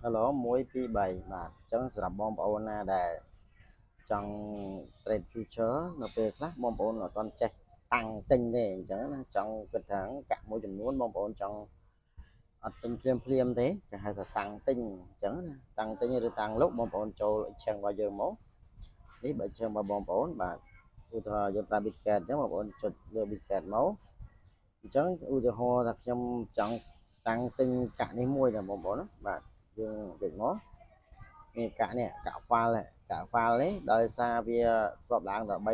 Hello 1 2 3 បាទអញ្ចឹងសម្រាប់បងប្អូនណាដែលចង់ trade future នៅពេលខ្លះបងប្អូនអត់ទាន់ចេះតាំងទិញទេអញ្ចឹងណាចង់គិតថាកាក់មួយចំនួនបងប្អូនចង់អត់ទិញភ្លាមទេគេហៅថាតាំងទិញអញ្ចឹងណាតាំងទិញឬតាំងលុបបងប្អូនចូល exchange របស់យើងមកនេះបើ exchange របស់បងប្អូនបាទឧទាហរណ៍យើងប្រើ Bitget អញ្ចឹងបងប្អូនចុចលើ Bitget មកអញ្ចឹងឧទាហរណ៍ថាខ្ញុំចង់តាំងទិញកាក់នេះមួយណាបងប្អូនណាបាទយើងតិចមកនេះកាក់នេះកាក់ file នេះដោយសារវាធ្លាប់ឡើងដល់$3.50អ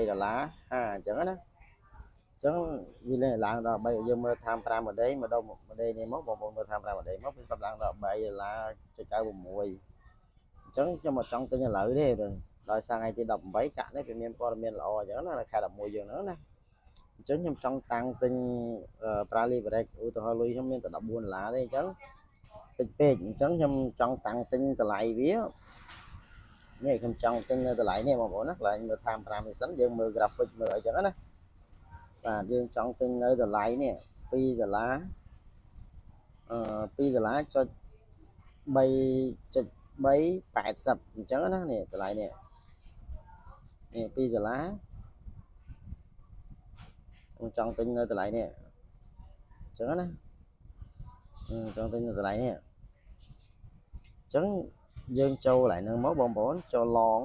ញ្ចឹងណាអញ្ចឹងវាឡើងដល់3យើងមើល time frame មួយ day មកដល់មួយ day នេះមកបងប្អូនមើល time frame មួយ day មកវាធ្លាប់ឡើងដល់$3.96អញ្ចឹងខ្ញុំមកចង់ទិញឥឡូវទេដោយសារថ្ងៃទី18កាក់នេះវាមានព័ត៌មានល្អអញ្ចឹងណានៅខែ11យើងហ្នឹងណាអញ្ចឹងខ្ញុំចង់តាំងទិញប្រើ leverage ឧទាហរណ៍លុយខ្ញុំមានតែ$14ទេអញ្ចឹងតិចពេកអញ្ចឹងខ្ញុំចង់តាំងទិញតម្លៃវានេះខ្ញុំចង់ទិញនៅតម្លៃនេះបងប្អូនណាកន្លែងមើល time frame នេះសិនយើងមើល graphic មើលអីចឹងណាបាទយើងចង់ទិញនៅតម្លៃនេះ$2ចុច3.380អញ្ចឹងណានេះតម្លៃនេះ$2ខ្ញុំចង់ទិញនៅតម្លៃនេះអញ្ចឹងណាចង់ទិញនៅតម្លៃនេះអញ្ចឹងយើងចូលកន្លែងហ្នឹងមកបងប្អូនចូល long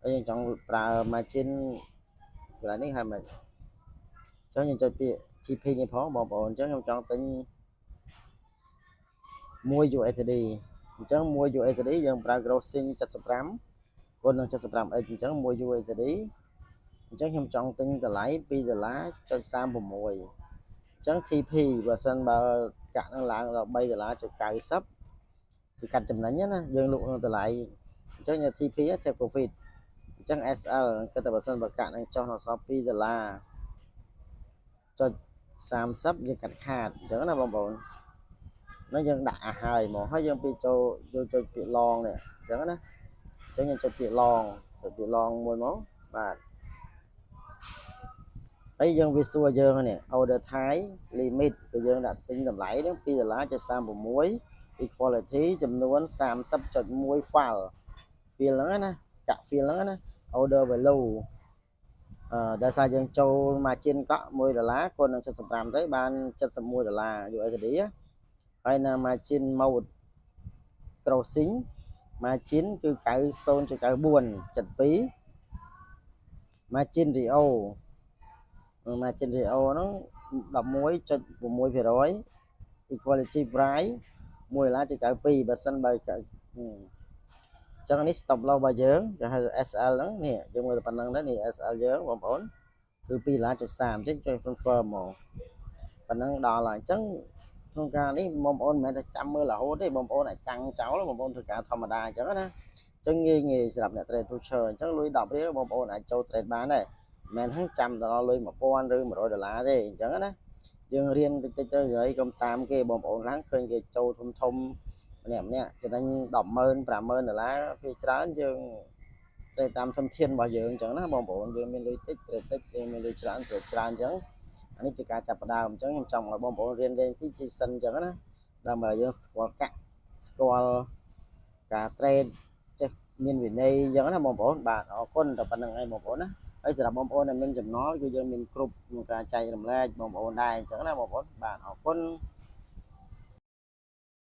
ហើយយើងចង់ប្រើ margin កន្លែងនេះហើយមិនអញ្ចឹងយើងចុចពាក្យ TP នេះផងបងប្អូនអញ្ចឹងខ្ញុំចង់ទិញ1 USD អញ្ចឹង1 USD យើងប្រើ grossing 75គុណនឹង 75x អញ្ចឹង1 USD អញ្ចឹងខ្ញុំចង់ទិញតម្លៃ$2.36អញ្ចឹង TP បើសិនបើកាក់នឹងឡើងដល់$3.90គឺកាត់ចំណេញណាយើងលក់នៅតម្លៃអញ្ចឹង TP take profit អញ្ចឹង SL គឺតែបើសិនបើកាក់នឹងចុះដល់សល់$2.30យើងកាត់ខាតអញ្ចឹងណាបងប្អូននោះយើងដាក់ឲ្យហើយមកហើយយើងពីចូលយើងចុចពាក្យ long នេះអញ្ចឹងណាអញ្ចឹងយើងចុចពាក្យ long មួយមកបាទហើយយើងវាសួរយើងនេះ order type limit គឺយើងដាក់ទិញតម្លៃហ្នឹង$2.36 equality ចំនួន30.1 file ហ្នឹងណាកាក់ file ហ្នឹងណា order value ដោយសារយើងចូល margin កក់$1គុណនឹង75ទៅបាន$71 USD ហើយនៅ margin mode crossing margin គឺ90.9472 margin Rio ហ្នឹង11.6% equality price $1.92បើសិនបើចឹងនេះ stop loss របស់យើងគេហៅ SL ហ្នឹងនេះយើងមើលតែប៉ុណ្្នឹងដែរនេះ SL យើងបងប្អូនគឺ$2.30ចឹងចុច confirm មកប៉ុណ្្នឹងដល់ហើយអញ្ចឹងក្នុងការនេះបងប្អូនមិនមែនតែចាំមើលរហូតទេបងប្អូនអាចតាំងចោលបងប្អូនធ្វើការធម្មតាអញ្ចឹងណាអញ្ចឹងងាយសម្រាប់អ្នក trade future អញ្ចឹងលុយ10រៀលបងប្អូនអាចចូល trade បានដែរមិនមែនចាំដល់លុយ$1000ឬ$100ទេអញ្ចឹងណាយើងរៀនតិចទៅហើយកុំតាមគេបងប្អូនខ្លះឃើញគេចូលធំម្នាក់ចំណេញ100000 $50000ពេលច្រើនយើងតែតាមធនធានរបស់យើងអញ្ចឹងណាបងប្អូនយើងមានលុយតិចយើងមានលុយច្រើនច្រើនអញ្ចឹងអានេះជាការចាប់ផ្ដើមអញ្ចឹងខ្ញុំចង់ឲ្យបងប្អូនរៀនលេងតិចសិនអញ្ចឹងណាដើម្បីឲ្យយើងស្គាល់កាក់ស្គាល់ការ trade ចេះមានវិន័យអញ្ចឹងណាបងប្អូនបាទអរគុណតែប៉ុណ្្នឹងឯងបងប្អូនណាហើយសម្រាប់បងប្អូនដែលមានចំណល់គឺយើងមានគ្រប់ក្នុងការចែករំលែកបងប្អូនដែរអញ្ចឹងណាបងប្អូនបាទអរគុណ